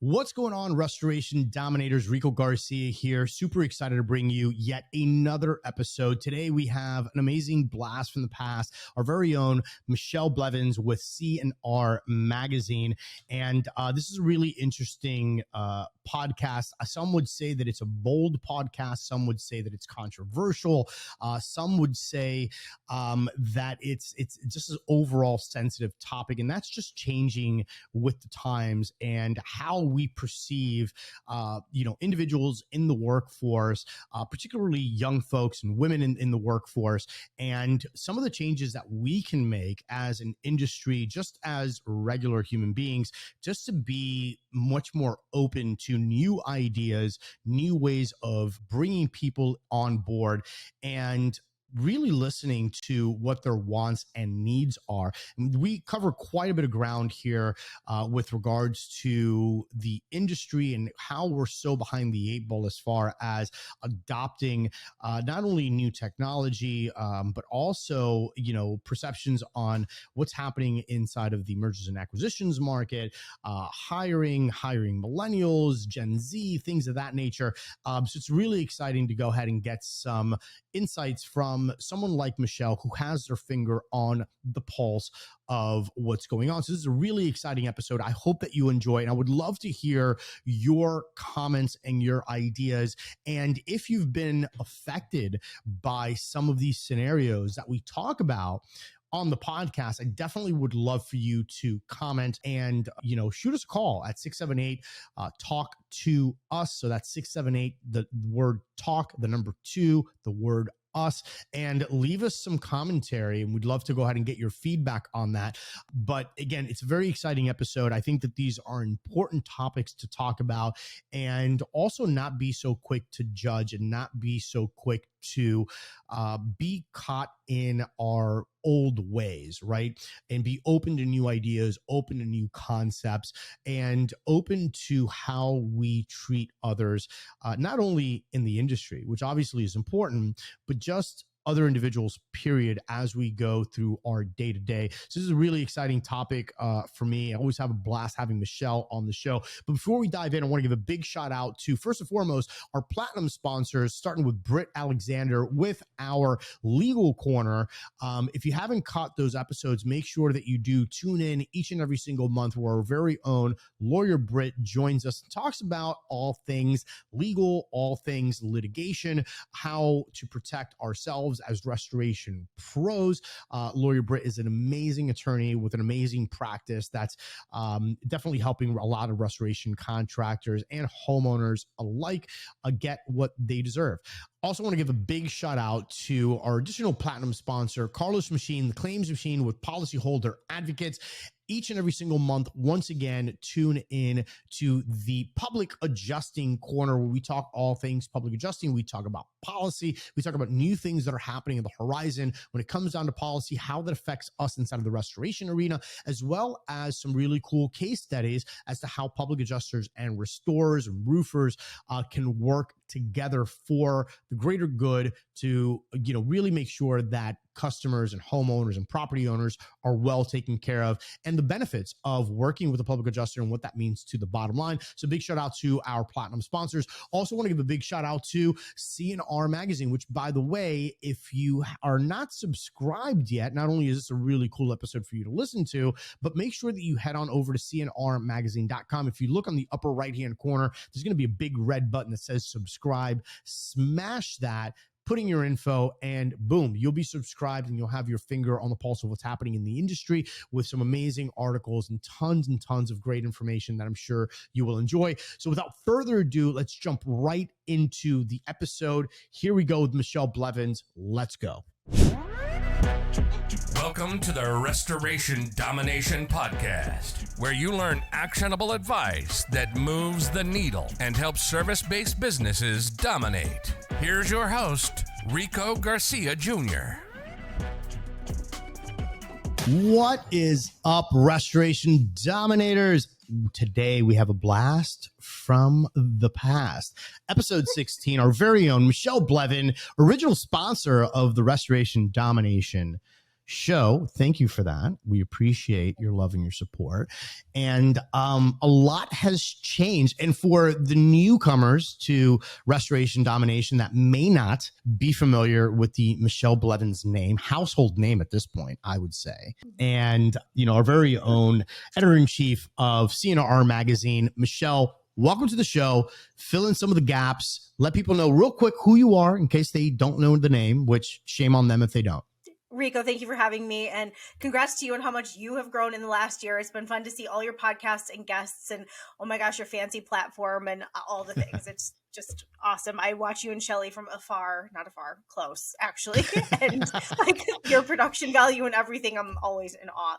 What's going on, Restoration Dominators? Rico Garcia here. Super excited to bring you yet another episode. Today we have an amazing blast from the past, our very own Michelle Blevins with C&R Magazine. And this is a really interesting podcast. Some would say that it's a bold podcast. Some would say that it's controversial. Some would say that it's just an overall sensitive topic. And that's just changing with the times and how we perceive, individuals in the workforce, particularly young folks and women in the workforce, and some of the changes that we can make as an industry, just as regular human beings, just to be much more open to new ideas, new ways of bringing people on board, and really listening to what their wants and needs are. And we cover quite a bit of ground here with regards to the industry and how we're so behind the eight ball as far as adopting not only new technology, but also, perceptions on what's happening inside of the mergers and acquisitions market, hiring millennials, Gen Z, things of that nature. So it's really exciting to go ahead and get some insights from someone like Michelle, who has their finger on the pulse of what's going on. So this is a really exciting episode. I hope that you enjoy it. And I would love to hear your comments and your ideas. And if you've been affected by some of these scenarios that we talk about on the podcast, I definitely would love for you to comment and, shoot us a call at 678 talk to us. So that's 678, the word talk, the number 2, the word us, and leave us some commentary, and we'd love to go ahead and get your feedback on that. But again, it's a very exciting episode. I think that these are important topics to talk about, and also not be so quick to judge and not be so quick to be caught in our old ways, right? And be open to new ideas, open to new concepts, and open to how we treat others, not only in the industry, which obviously is important, but just other individuals, period, as we go through our day-to-day. So this is a really exciting topic for me. I always have a blast having Michelle on the show. But before we dive in, I want to give a big shout out to, first and foremost, our platinum sponsors, starting with Britt Alexander with our Legal Corner. If you haven't caught those episodes, make sure that you do tune in each and every single month, where our very own lawyer Britt joins us and talks about all things legal, all things litigation, how to protect ourselves as restoration pros. Lawyer Britt is an amazing attorney with an amazing practice that's definitely helping a lot of restoration contractors and homeowners alike get what they deserve. Also want to give a big shout out to our additional platinum sponsor, Carlos Machine, the claims machine with policyholder advocates. Each and every single month, once again, tune in to the public adjusting corner, where we talk all things public adjusting. We talk about policy. We talk about new things that are happening in the horizon when it comes down to policy, how that affects us inside of the restoration arena, as well as some really cool case studies as to how public adjusters and restorers and roofers can work together for the greater good to, really make sure that customers and homeowners and property owners are well taken care of, and the benefits of working with a public adjuster and what that means to the bottom line. So big shout out to our platinum sponsors. Also want to give a big shout out to C&R Magazine, which, by the way, if you are not subscribed yet, not only is this a really cool episode for you to listen to, but make sure that you head on over to cnrmagazine.com. If you look on the upper right-hand corner, there's going to be a big red button that says subscribe. Smash that, put in your info, and boom, you'll be subscribed, and you'll have your finger on the pulse of what's happening in the industry with some amazing articles and tons of great information that I'm sure you will enjoy. So without further ado, let's jump right into the episode. Here we go with Michelle Blevins. Let's go. Welcome to the Restoration Domination Podcast, where you learn actionable advice that moves the needle and helps service-based businesses dominate. Here's your host, Rico Garcia Jr. What is up, Restoration Dominators? Today we have a blast from the past. Episode 16, our very own Michelle Blevin, original sponsor of the Restoration Domination show. Thank you for that. We appreciate your love and your support. And a lot has changed. And for the newcomers to Restoration Domination that may not be familiar with the Michelle Blevins name, household name at this point, I would say. And, our very own editor-in-chief of CNR magazine, Michelle, welcome to the show. Fill in some of the gaps. Let people know real quick who you are in case they don't know the name, which shame on them if they don't. Rico, thank you for having me, and congrats to you on how much you have grown in the last year. It's been fun to see all your podcasts and guests, and oh my gosh, your fancy platform and all the things. It's just awesome. I watch you and Shelly from afar, not afar, close actually, and like your production value and everything. I'm always in awe,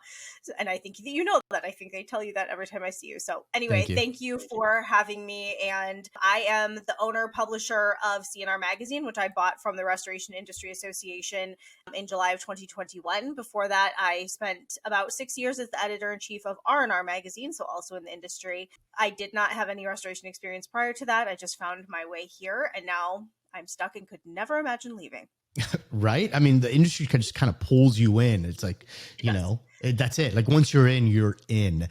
and I think you know that. I think they tell you that every time I see you. So anyway, thank you for having me. And I am the owner publisher of CNR Magazine, which I bought from the Restoration Industry Association in July of 2021. Before that, I spent about 6 years as the editor-in-chief of R&R Magazine, so also in the industry. I did not have any restoration experience prior to that. I just found my way here, and now I'm stuck and could never imagine leaving. Right? I mean, the industry just kind of pulls you in. It's like, that's it. Like once you're in, you're in.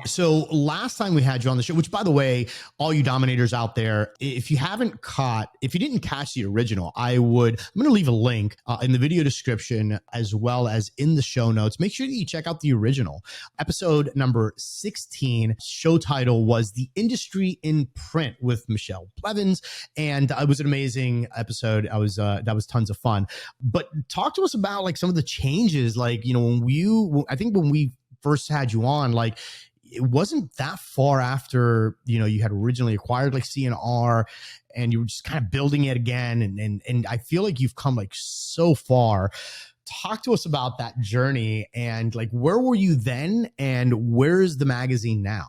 So last time we had you on the show, which by the way, all you dominators out there, if you didn't catch the original, I'm going to leave a link in the video description as well as in the show notes. Make sure that you check out the original. Episode number 16, show title was The Industry in Print with Michelle Blevins. And it was an amazing episode. That was tons of fun. But talk to us about like some of the changes, like, I think when we first had you on, like it wasn't that far after, you had originally acquired like CNR and you were just kind of building it again. And I feel like you've come like so far. Talk to us about that journey and like, where were you then and where's the magazine now?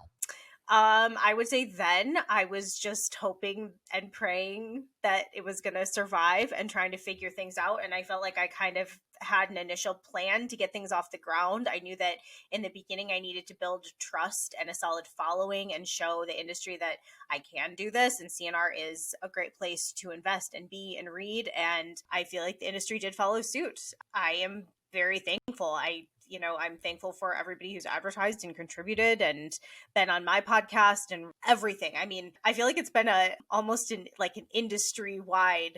I would say then I was just hoping and praying that it was going to survive and trying to figure things out. And I felt like I kind of had an initial plan to get things off the ground. I knew that in the beginning I needed to build trust and a solid following and show the industry that I can do this. And CNR is a great place to invest and be and read. And I feel like the industry did follow suit. I am very thankful. I'm thankful for everybody who's advertised and contributed and been on my podcast and everything. I mean, I feel like it's been almost an industry-wide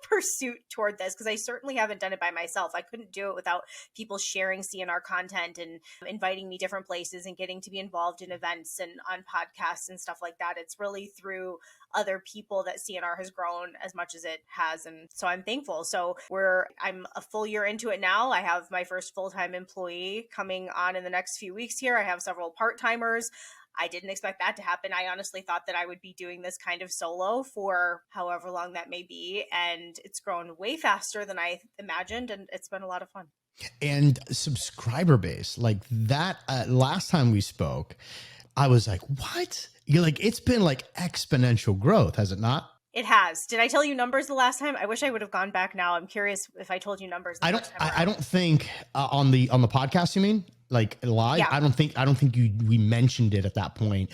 pursuit toward this because I certainly haven't done it by myself. I couldn't do it without people sharing CNR content and inviting me different places and getting to be involved in events and on podcasts and stuff like that. It's really through other people that CNR has grown as much as it has. And so I'm thankful. So I'm a full year into it now. I have my first full-time employee coming on in the next few weeks here. I have several part-timers. I didn't expect that to happen. I honestly thought that I would be doing this kind of solo for however long that may be. And it's grown way faster than I imagined. And it's been a lot of fun. And subscriber base like that. Last time we spoke, I was like, what? You're like, it's been like exponential growth, has it not? It has. Did I tell you numbers the last time? I wish I would have gone back now. I'm curious if I told you numbers. I don't think on the podcast, you mean? Like live? Yeah. I don't think we mentioned it at that point.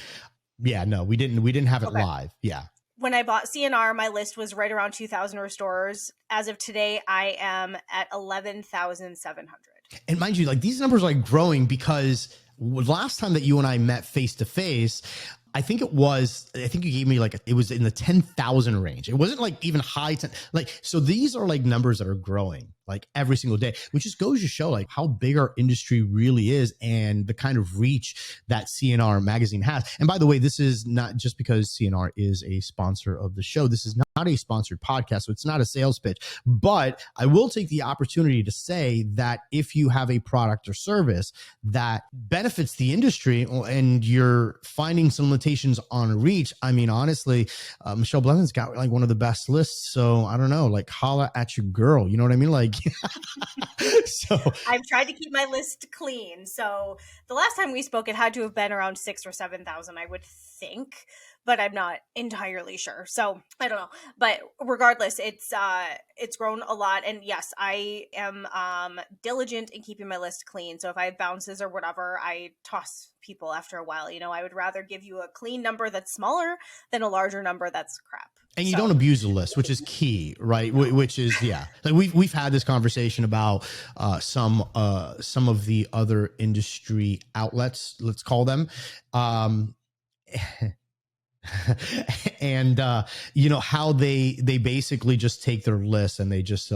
Yeah, no, we didn't have it live. Yeah. When I bought CNR, my list was right around 2,000 restorers. As of today, I am at 11,700. And mind you, like these numbers are like growing because last time that you and I met face to face, I think you gave me it was in the 10,000 range. It wasn't like even high 10, so these are like numbers that are growing like every single day, which just goes to show like how big our industry really is and the kind of reach that CNR magazine has. And by the way, this is not just because CNR is a sponsor of the show. This is not a sponsored podcast, so it's not a sales pitch, but I will take the opportunity to say that if you have a product or service that benefits the industry and you're finding some limitations on reach, I mean, honestly, Michelle Blevins got like one of the best lists. So I don't know, like holla at your girl. You know what I mean? Like, so I've tried to keep my list clean. So the last time we spoke, it had to have been around 6,000 or 7,000, I would think, but I'm not entirely sure. So I don't know, but regardless, it's grown a lot. And yes, I am diligent in keeping my list clean. So if I have bounces or whatever, I toss people after a while. I would rather give you a clean number that's smaller than a larger number that's crap. And you don't abuse the list, which is key, right? Which is, like we've had this conversation about some of the other industry outlets, let's call them. And how they basically just take their list and they just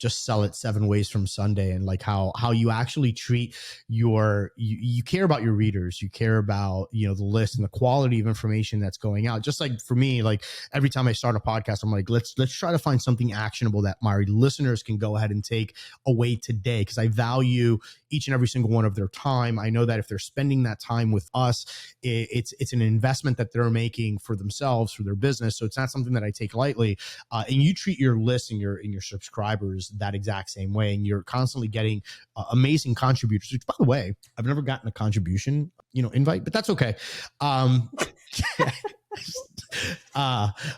just sell it 7 ways from Sunday, and like how you actually treat you care about your readers, you care about the list and the quality of information that's going out. Just like for me, like every time I start a podcast, I'm like, let's try to find something actionable that my listeners can go ahead and take away today, because I value each and every single one of their time. I know that if they're spending that time with us, it's an investment that they're making for themselves, for their business. So it's not something that I take lightly. And you treat your list and your subscribers that exact same way, and you're constantly getting amazing contributors. Which, by the way, I've never gotten a contribution invite, but that's okay.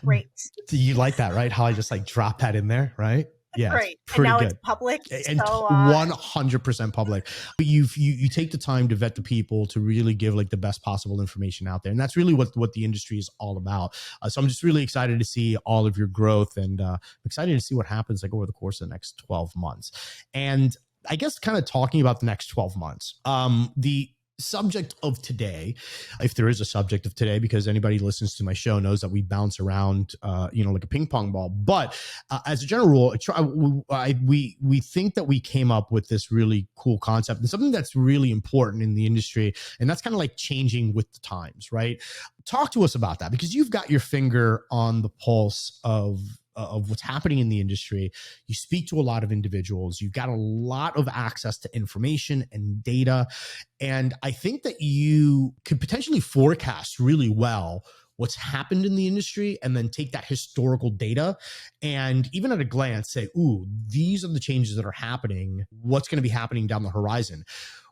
Great. You like that, right? How I just like drop that in there, right? Yeah, right. Pretty and now good. It's public, and so 100% public. But you take the time to vet the people to really give like the best possible information out there, and that's really what the industry is all about. So I'm just really excited to see all of your growth, and I'm excited to see what happens like over the course of the next 12 months. And I guess kind of talking about the next 12 months, the subject of today, if there is a subject of today, because anybody who listens to my show knows that we bounce around, like a ping pong ball. But as a general rule, we think that we came up with this really cool concept and something that's really important in the industry, and that's kind of like changing with the times, right? Talk to us about that, because you've got your finger on the pulse of what's happening in the industry. You speak to a lot of individuals. You've got a lot of access to information and data. And I think that you could potentially forecast really well what's happened in the industry, and then take that historical data and even at a glance say, ooh, these are the changes that are happening. What's going to be happening down the horizon?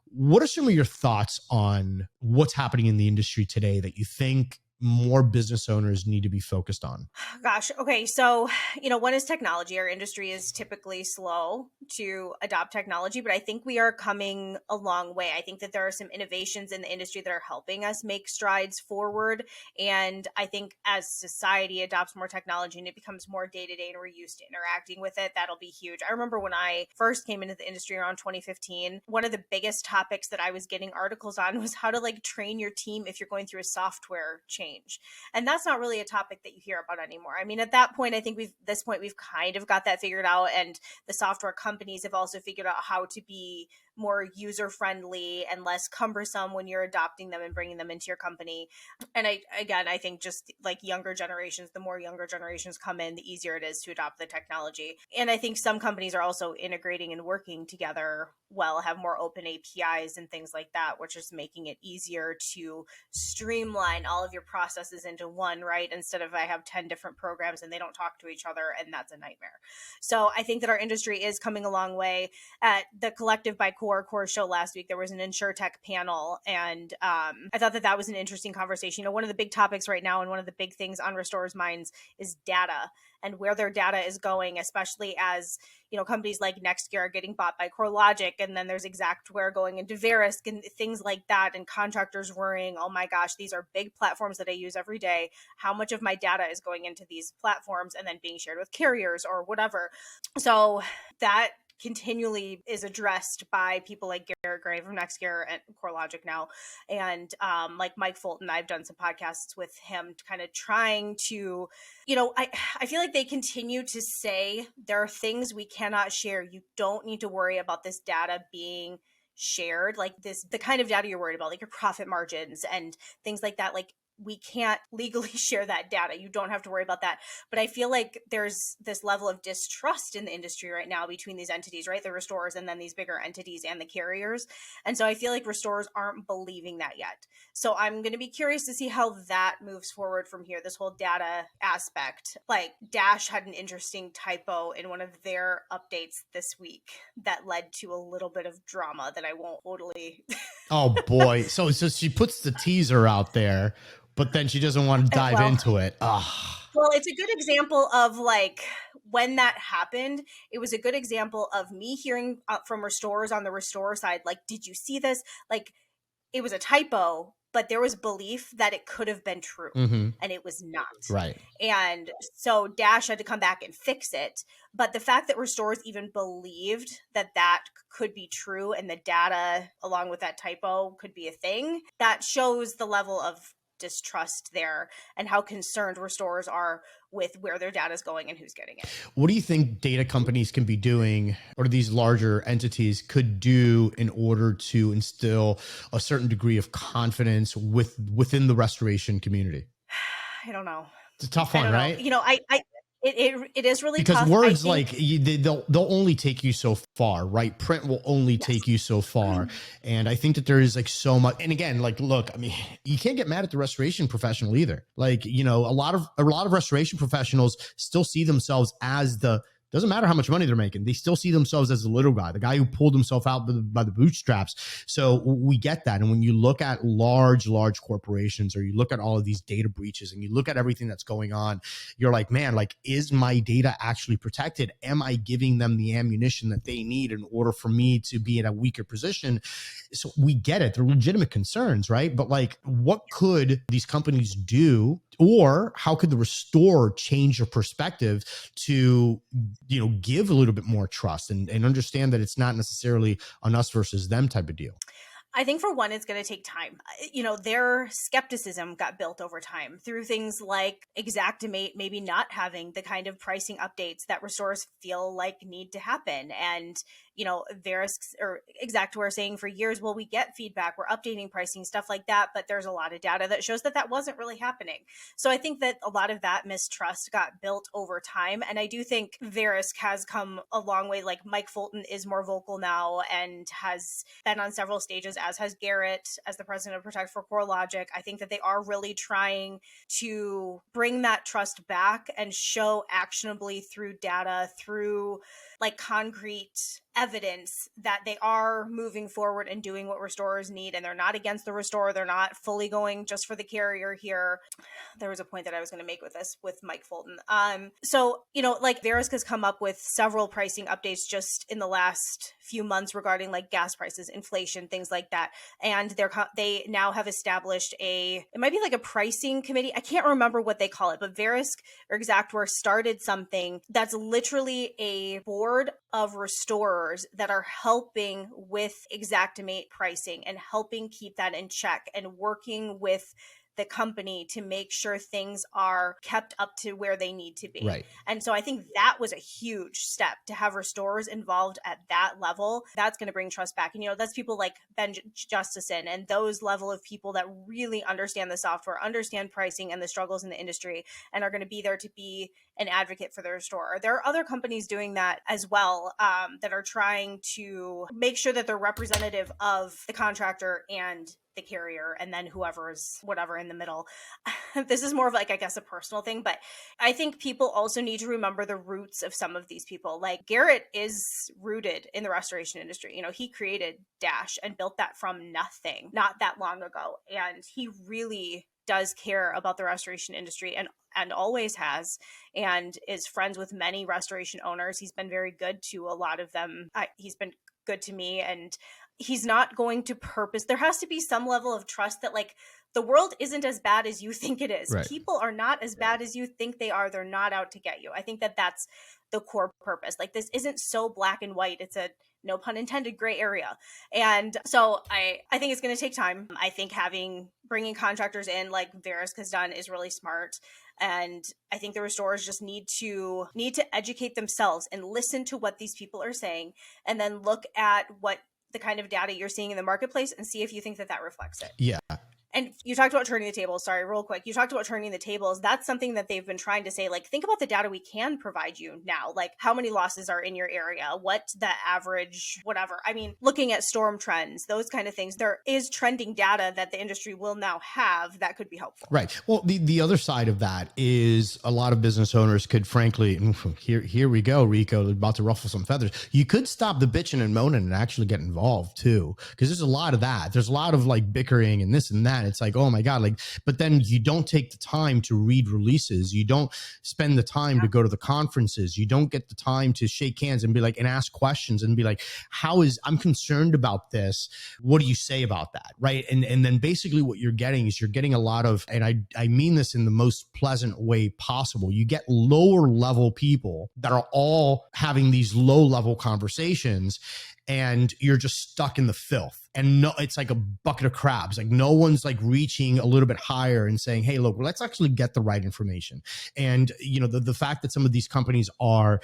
What are some of your thoughts on what's happening in the industry today that you think more business owners need to be focused on? Gosh. Okay. So, one is technology. Our industry is typically slow to adopt technology, but I think we are coming a long way. I think that there are some innovations in the industry that are helping us make strides forward. And I think as society adopts more technology and it becomes more day-to-day and we're used to interacting with it, that'll be huge. I remember when I first came into the industry around 2015, one of the biggest topics that I was getting articles on was how to like train your team if you're going through a software change. And that's not really a topic that you hear about anymore. I mean, at that point, I think we've kind of got that figured out. And the software companies have also figured out how to be more user-friendly and less cumbersome when you're adopting them and bringing them into your company. And I think just like younger generations, the more younger generations come in, the easier it is to adopt the technology. And I think some companies are also integrating and working together well, have more open APIs and things like that, which is making it easier to streamline all of your processes into one, right? Instead of I have 10 different programs and they don't talk to each other, and that's a nightmare. So I think that our industry is coming a long way. At the Collective by Core show last week, there was an InsurTech panel, and I thought that was an interesting conversation. One of the big topics right now and one of the big things on restorers' minds is data and where their data is going, especially as companies like NextGear are getting bought by CoreLogic, and then there's Xactware going into Verisk and things like that, and contractors worrying, oh my gosh, these are big platforms that I use every day. How much of my data is going into these platforms and then being shared with carriers or whatever? So that continually is addressed by people like Garrett Gray from NextGear and CoreLogic now. And like Mike Fulton, I've done some podcasts with him kind of trying to, I feel like they continue to say there are things we cannot share. You don't need to worry about this data being shared, like the kind of data you're worried about, like your profit margins and things like that. Like, we can't legally share that data. You don't have to worry about that. But I feel like there's this level of distrust in the industry right now between these entities, right? The restorers and then these bigger entities and the carriers. And so I feel like restorers aren't believing that yet. So I'm going to be curious to see how that moves forward from here, this whole data aspect. Like Dash had an interesting typo in one of their updates this week that led to a little bit of drama that I won't totally... Oh boy. So she puts the teaser out there, but then she doesn't want to dive into it. Well, it's a good example of like when that happened, it was a good example of me hearing from restorers on the restorer side, like, did you see this? Like, it was a typo, but there was belief that it could have been true, and it was not. Right. And so Dash had to come back and fix it. But the fact that restorers even believed that that could be true and the data along with that typo could be a thing, that shows the level of distrust there and how concerned restorers are with where their data is going and who's getting it. What do you think data companies can be doing, or these larger entities could do, in order to instill a certain degree of confidence within the restoration community? I don't know. It's a tough one, right? You know, it is really because tough. Words they'll only take you so far, right? Print will only take you so far. And I think that there is like so much. And again, like, look, I mean, you can't get mad at the restoration professional either. Like, you know, a lot of restoration professionals still see themselves as doesn't matter how much money they're making. They still see themselves as the little guy, the guy who pulled himself out by the bootstraps. So we get that. And when you look at large corporations, or you look at all of these data breaches and you look at everything that's going on, you're like, man, like, is my data actually protected? Am I giving them the ammunition that they need in order for me to be in a weaker position? So we get it. They're legitimate concerns, right? But like, what could these companies do, or how could the restorer change their perspective to, you know, give a little bit more trust and understand that it's not necessarily an us versus them type of deal? I think for one, it's going to take time. You know, their skepticism got built over time through things like Xactimate maybe not having the kind of pricing updates that restorers feel like need to happen. And, you know, Verisk or Xactware saying for years, well, we get feedback, we're updating pricing, stuff like that. But there's a lot of data that shows that that wasn't really happening. So I think that a lot of that mistrust got built over time. And I do think Verisk has come a long way. Like Mike Fulton is more vocal now and has been on several stages, as has Garrett as the president of Protect for CoreLogic. I think that they are really trying to bring that trust back and show actionably through data, through like concrete evidence that they are moving forward and doing what restorers need, and they're not against the restorer. They're not fully going just for the carrier here. There was a point that I was going to make with this with Mike Fulton. So, you know, like Verisk has come up with several pricing updates just in the last few months regarding like gas prices, inflation, things like that. And they now have established it might be like a pricing committee. I can't remember what they call it, but Verisk or Xactware started something that's literally a board of restorers that are helping with Xactimate pricing and helping keep that in check and working with the company to make sure things are kept up to where they need to be. Right. And so I think that was a huge step to have restorers involved at that level. That's going to bring trust back. And, you know, that's people like Ben Justison and those level of people that really understand the software, understand pricing and the struggles in the industry, and are going to be there to be an advocate for the restorer. There are other companies doing that as well, that are trying to make sure that they're representative of the contractor and the carrier, and then whoever's whatever in the middle. This is more of like, I guess, a personal thing, but I think people also need to remember the roots of some of these people. Like Garrett is rooted in the restoration industry. You know, he created Dash and built that from nothing not that long ago. And he really does care about the restoration industry and always has, and is friends with many restoration owners. He's been very good to a lot of them. He's been good to me, and he's not going to purpose. There has to be some level of trust that like the world isn't as bad as you think it is. Right. People are not as bad as you think they are. They're not out to get you. I think that that's the core purpose. Like this isn't so black and white. It's a, no pun intended, gray area. And so I think it's going to take time. I think bringing contractors in like Verisk has done is really smart. And I think the restorers just need to educate themselves and listen to what these people are saying, and then look at what the kind of data you're seeing in the marketplace and see if you think that that reflects it. Yeah. And you talked about turning the tables. Sorry, real quick. You talked about turning the tables. That's something that they've been trying to say, like, think about the data we can provide you now. Like, how many losses are in your area? What's the average, whatever. I mean, looking at storm trends, those kind of things. There is trending data that the industry will now have that could be helpful. Right. Well, the other side of that is a lot of business owners could, frankly, here we go, Rico, about to ruffle some feathers. You could stop the bitching and moaning and actually get involved too, because there's a lot of that. There's a lot of like bickering and this and that. that. It's like, oh my God, like, but then you don't take the time to read releases. You don't spend the time to go to the conferences. You don't get the time to shake hands and be like, and ask questions and be like, I'm concerned about this. What do you say about that? Right. And then basically what you're getting is you're getting a lot of, and I mean this in the most pleasant way possible. You get lower level people that are all having these low level conversations, and you're just stuck in the filth. And no, it's like a bucket of crabs. Like no one's like reaching a little bit higher and saying, hey, look, let's actually get the right information. And, the fact that some of these companies are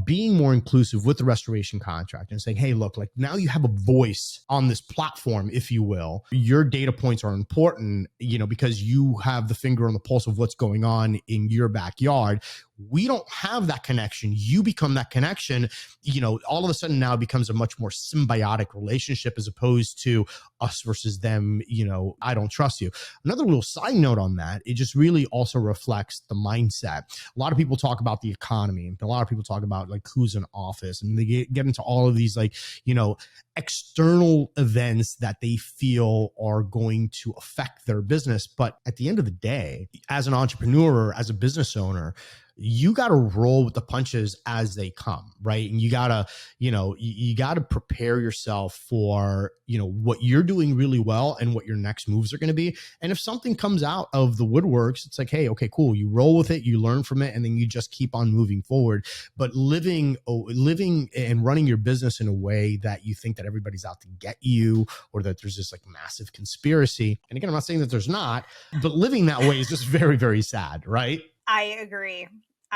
being more inclusive with the restoration contract and saying, hey, look, like now you have a voice on this platform, if you will. Your data points are important, because you have the finger on the pulse of what's going on in your backyard. We don't have that connection. You become that connection. All of a sudden now it becomes a much more symbiotic relationship as opposed to us versus them. I don't trust you. Another little side note on that, it just really also reflects the mindset. A lot of people talk about the economy. A lot of people talk about like who's in office, and they get into all of these external events that they feel are going to affect their business. But at the end of the day, as an entrepreneur, as a business owner, you got to roll with the punches as they come, right? And you gotta, you gotta prepare yourself for, what you're doing really well and what your next moves are going to be. And if something comes out of the woodworks, it's like, hey, okay, cool. You roll with it, you learn from it, and then you just keep on moving forward. But living and running your business in a way that you think that everybody's out to get you, or that there's this like massive conspiracy. And again, I'm not saying that there's not, but living that way is just very, very sad, right? I agree.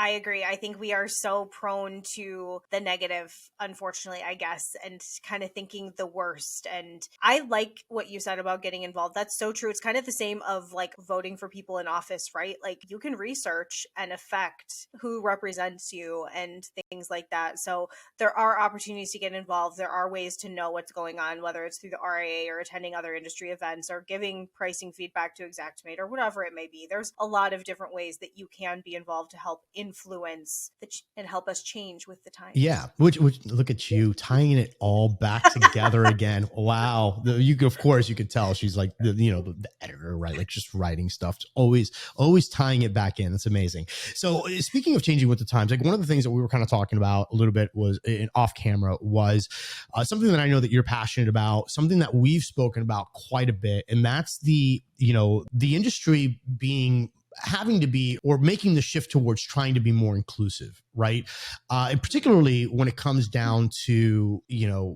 I think we are so prone to the negative, unfortunately, I guess, and kind of thinking the worst. And I like what you said about getting involved. That's so true. It's kind of the same of like voting for people in office, right? Like you can research and affect who represents you and things like that. So there are opportunities to get involved. There are ways to know what's going on, whether it's through the RIA or attending other industry events or giving pricing feedback to Xactimate or whatever it may be. There's a lot of different ways that you can be involved to help influence and help us change with the time. Yeah. Which look at you tying it all back together again. Wow. Of course you could tell she's like the editor, right? Like just writing stuff, always tying it back in. That's amazing. So speaking of changing with the times, like one of the things that we were kind of talking about a little bit was off camera was something that I know that you're passionate about, something that we've spoken about quite a bit. And that's the industry having to be, or making the shift towards trying to be more inclusive, right? And particularly when it comes down to,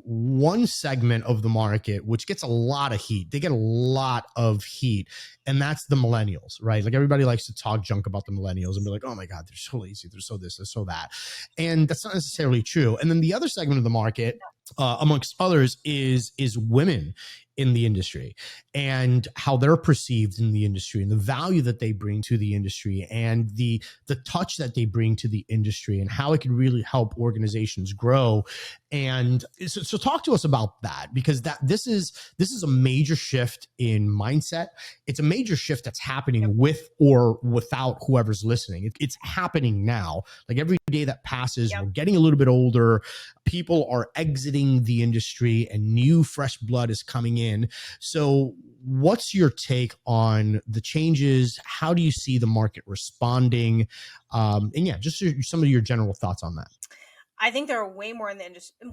one segment of the market, which gets a lot of heat. They get a lot of heat, and that's the millennials, right? Like everybody likes to talk junk about the millennials and be like, oh my God, they're so lazy. They're so this, they're so that. And that's not necessarily true. And then the other segment of the market, amongst others, is women in the industry and how they're perceived in the industry and the value that they bring to the industry and the touch that they bring to the industry and how it can really help organizations grow. And so talk to us about that, because this is a major shift in mindset. It's a major shift that's happening with or without whoever's listening. It's happening now. Like every day that passes, we're getting a little bit older. People are exiting the industry and new fresh blood is coming in. So what's your take on the changes? How do you see the market responding? And yeah, just some of your general thoughts on that. I think there are way more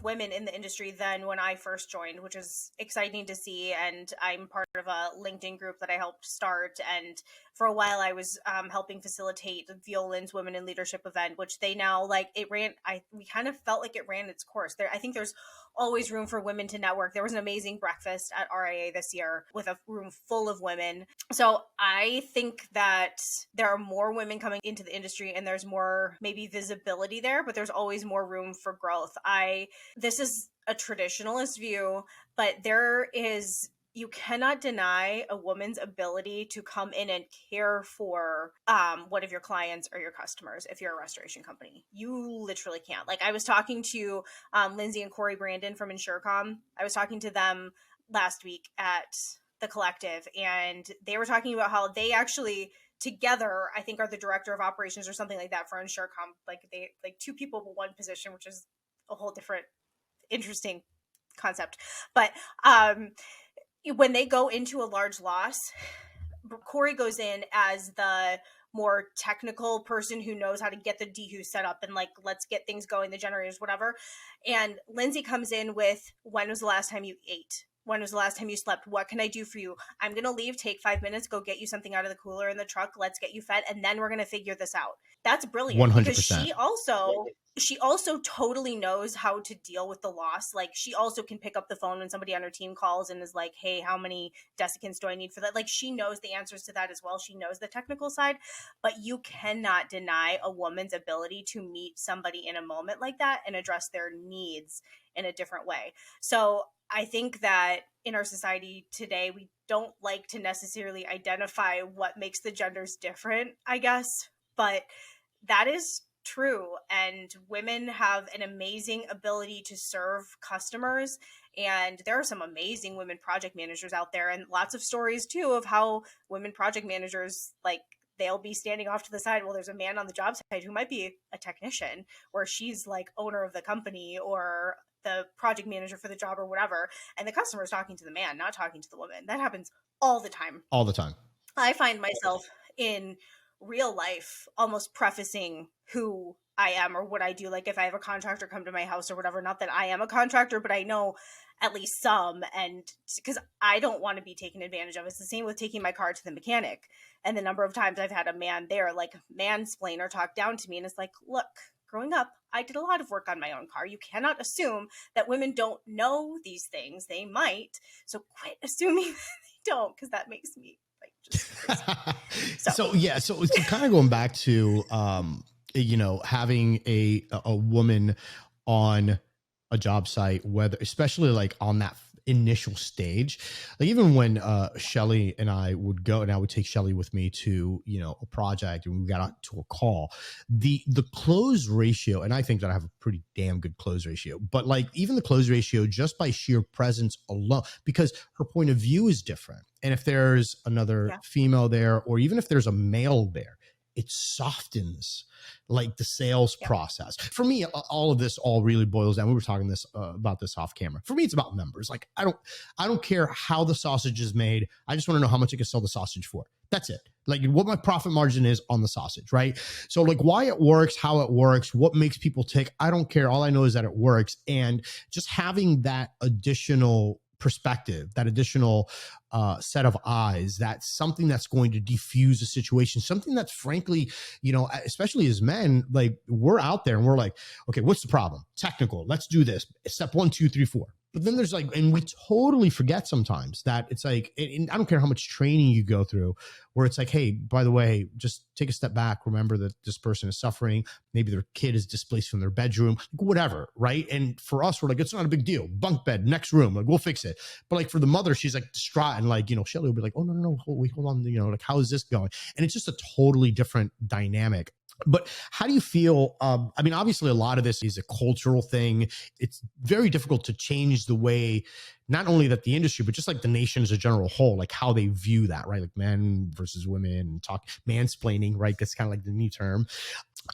women in the industry than when I first joined, which is exciting to see. And I'm part of a LinkedIn group that I helped start. And for a while, I was helping facilitate Violin's Women in Leadership event, which they now we kind of felt like it ran its course. I think there's always room for women to network. There was an amazing breakfast at RIA this year with a room full of women. So I think that there are more women coming into the industry and there's more maybe visibility there, but there's always more room for growth. This is a traditionalist view, but you cannot deny a woman's ability to come in and care for one of your clients or your customers if you're a restoration company. You literally can't. Like I was talking to Lindsay and Corey Brandon from InsureCom. I was talking to them last week at the Collective, and they were talking about how they actually together, I think, are the director of operations or something like that for InsureCom. Like two people but one position, which is a whole different interesting concept. But when they go into a large loss, Corey goes in as the more technical person who knows how to get the DHU set up and like, let's get things going, the generators, whatever. And Lindsay comes in with, when was the last time you ate? When was the last time you slept? What can I do for you? I'm going to leave, take 5 minutes, go get you something out of the cooler in the truck. Let's get you fed. And then we're going to figure this out. That's brilliant. 100%. Because she also totally knows how to deal with the loss. Like, she also can pick up the phone when somebody on her team calls and is like, hey, how many desiccants do I need for that? Like, she knows the answers to that as well. She knows the technical side, but you cannot deny a woman's ability to meet somebody in a moment like that and address their needs in a different way. So I think that in our society today, we don't like to necessarily identify what makes the genders different, I guess, but that is true. And women have an amazing ability to serve customers. And there are some amazing women project managers out there, and lots of stories too of how women project managers, like, they'll be standing off to the side. Well, there's a man on the job site who might be a technician, or she's like owner of the company or the project manager for the job or whatever. And the customer is talking to the man, not talking to the woman. That happens all the time. All the time. I find myself in real life almost prefacing who I am or what I do. Like, if I have a contractor come to my house or whatever, not that I am a contractor, but I know at least some, and because I don't want to be taken advantage of. It's the same with taking my car to the mechanic. And the number of times I've had a man there like mansplain or talk down to me, and it's like, look, growing up, I did a lot of work on my own car. You cannot assume that women don't know these things. They might. So quit assuming they don't, because that makes me like just crazy. So kind of going back to, having a woman on a job site, whether, especially like on that initial stage, like even when Shelly and I would go, and I would take Shelly with me to, a project, and we got out to a call, the close ratio, and I think that I have a pretty damn good close ratio, but like even the close ratio, just by sheer presence alone, because her point of view is different. And if there's another female there, or even if there's a male there, it softens like the sales process. For me, all of this all really boils down. We were talking about this off camera. For me, it's about numbers. Like, I don't care how the sausage is made. I just want to know how much I can sell the sausage for. That's it. Like, what my profit margin is on the sausage, right? So like why it works, how it works, what makes people tick, I don't care. All I know is that it works. And just having that additional perspective, that additional set of eyes, that's something that's going to diffuse a situation, something that's frankly, especially as men, like, we're out there and we're like, okay, what's the problem? Technical, let's do this. Step 1, 2, 3, 4. But then there's like, and we totally forget sometimes that it's like, and I don't care how much training you go through, where it's like, hey, by the way, just take a step back. Remember that this person is suffering. Maybe their kid is displaced from their bedroom, whatever, right? And for us, we're like, it's not a big deal. Bunk bed, next room, like, we'll fix it. But like for the mother, she's like distraught, and like, Shelly will be like, oh, no, hold on, like, how is this going? And it's just a totally different dynamic. But how do you feel? I mean, obviously, a lot of this is a cultural thing. It's very difficult to change the way, not only that the industry, but just like the nation as a general whole, like how they view that, right? Like men versus women, mansplaining, right? That's kind of like the new term.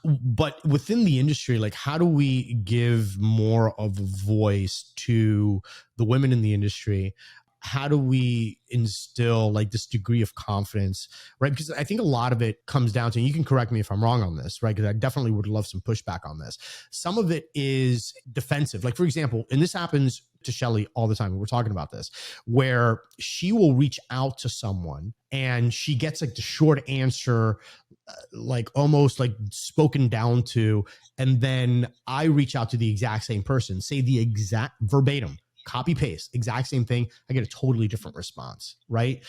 But within the industry, like, how do we give more of a voice to the women in the industry? How do we instill like this degree of confidence, right? Because I think a lot of it comes down to, and you can correct me if I'm wrong on this, right? Because I definitely would love some pushback on this. Some of it is defensive. Like, for example, and this happens to Shelly all the time, we're talking about this, where she will reach out to someone and she gets like the short answer, like almost like spoken down to. And then I reach out to the exact same person, say the exact verbatim, copy paste, exact same thing. I get a totally different response, right?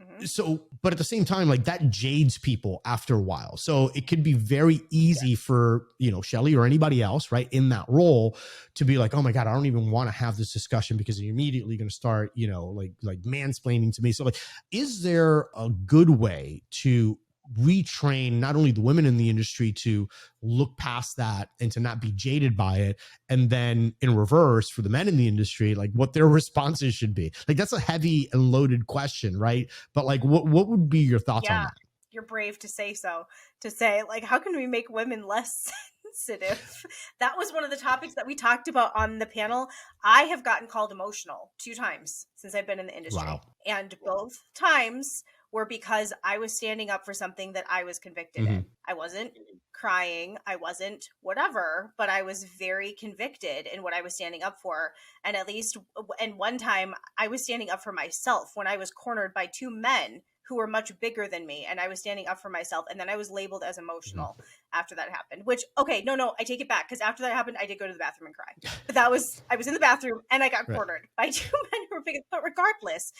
Mm-hmm. So, but at the same time, like, that jades people after a while. So it could be very easy for, Shelly or anybody else, right, in that role to be like, oh my God, I don't even want to have this discussion because you're immediately going to start, like mansplaining to me. So like, is there a good way to retrain not only the women in the industry to look past that and to not be jaded by it, and then in reverse for the men in the industry, like what their responses should be? Like, that's a heavy and loaded question, right? But like, what would be your thoughts on that? You're brave to say so, to say like, how can we make women less sensitive. That was one of the topics that we talked about on the panel. I have gotten called emotional 2 times since I've been in the industry. Wow. And both times were because I was standing up for something that I was convicted in. I wasn't crying, I wasn't whatever, but I was very convicted in what I was standing up for. And one time I was standing up for myself when I was cornered by 2 men who were much bigger than me, and I was standing up for myself, and then I was labeled as emotional after that happened, which, okay, no, I take it back, because after that happened, I did go to the bathroom and cry. But I was in the bathroom, and I got cornered by 2 men who were big. But regardless,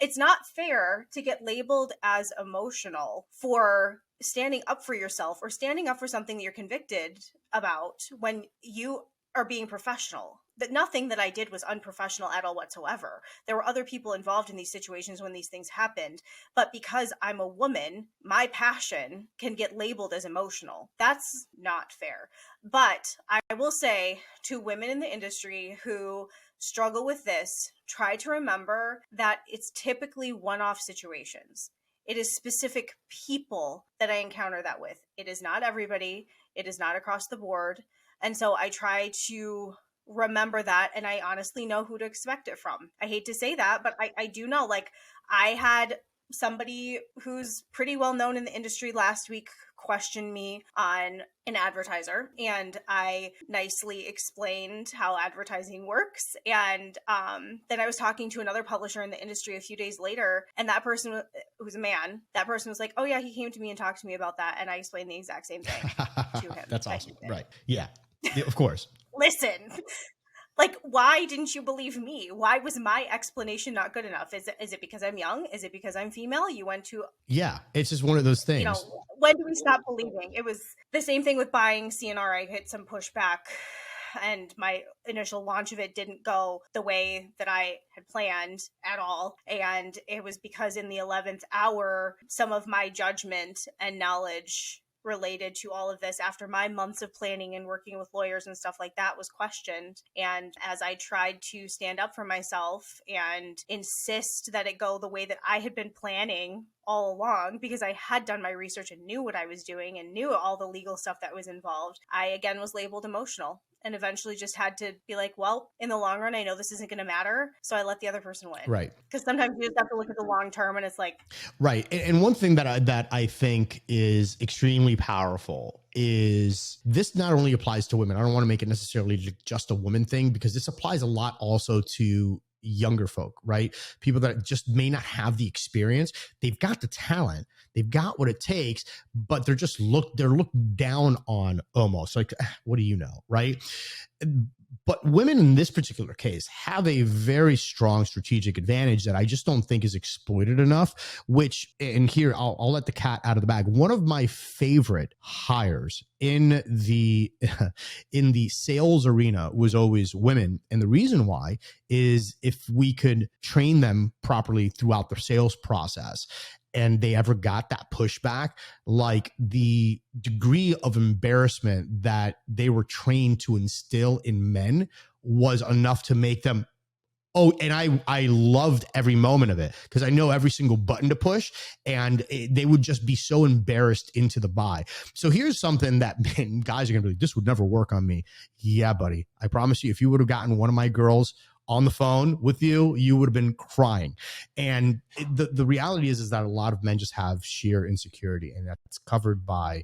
it's not fair to get labeled as emotional for standing up for yourself or standing up for something that you're convicted about when you are being professional. That nothing that I did was unprofessional at all whatsoever. There were other people involved in these situations when these things happened. But because I'm a woman, my passion can get labeled as emotional. That's not fair. But I will say to women in the industry who struggle with this, try to remember that it's typically one-off situations. It is specific people that I encounter that with. It is not everybody. It is not across the board. And so I try to remember that, and I honestly know who to expect it from. I hate to say that, but I do know. Like, I had somebody who's pretty well known in the industry last week question me on an advertiser, and I nicely explained how advertising works. And then I was talking to another publisher in the industry a few days later, and that person, who's a man, that person was like, oh yeah, he came to me and talked to me about that, and I explained the exact same thing to him. That's awesome. Right. Yeah, of course. Listen, like, why didn't you believe me? Why was my explanation not good enough? Is it because I'm young? Is it because I'm female? You went to... Yeah, it's just one of those things. You know, when do we stop believing? It was the same thing with buying CNR. I hit some pushback, and my initial launch of it didn't go the way that I had planned at all. And it was because in the 11th hour, some of my judgment and knowledge related to all of this, after my months of planning and working with lawyers and stuff like that, was questioned. And as I tried to stand up for myself and insist that it go the way that I had been planning all along, because I had done my research and knew what I was doing and knew all the legal stuff that was involved, I again was labeled emotional, and eventually just had to be like, well, in the long run, I know this isn't going to matter, so I let the other person win. Right. Because sometimes you just have to look at the long term, and it's like... Right. And one thing that I think is extremely powerful is this not only applies to women. I don't want to make it necessarily just a woman thing, because this applies a lot also to younger folk, right? People that just may not have the experience. They've got the talent, they've got what it takes, but they're looked down on almost like, what do you know, right? But women in this particular case have a very strong strategic advantage that I just don't think is exploited enough, which, and here I'll let the cat out of the bag. One of my favorite hires in the sales arena was always women. And the reason why is if we could train them properly throughout the sales process, and they ever got that pushback, like the degree of embarrassment that they were trained to instill in men was enough to make them, oh, and I loved every moment of it, because I know every single button to push, and they would just be so embarrassed into the buy. So here's something that guys are going to be like, this would never work on me. Yeah, buddy. I promise you, if you would have gotten one of my girls on the phone with you, you would have been crying. And the reality is that a lot of men just have sheer insecurity, and that's covered by,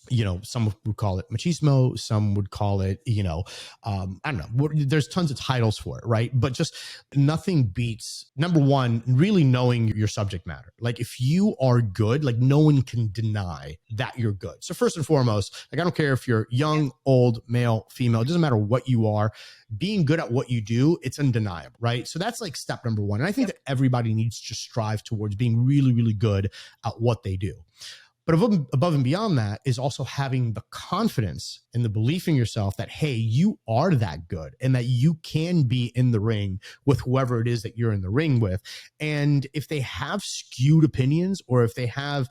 you know, some would call it machismo, some would call it, you know, I don't know. There's tons of titles for it, right? But just nothing beats, number one, really knowing your subject matter. Like, if you are good, like, no one can deny that you're good. So first and foremost, like, I don't care if you're young, old, male, female, it doesn't matter what you are. Being good at what you do, it's undeniable, right? So that's like step number one. And I think that everybody needs to strive towards being really, really good at what they do. But above and beyond that is also having the confidence and the belief in yourself that, hey, you are that good and that you can be in the ring with whoever it is that you're in the ring with. And if they have skewed opinions, or if they have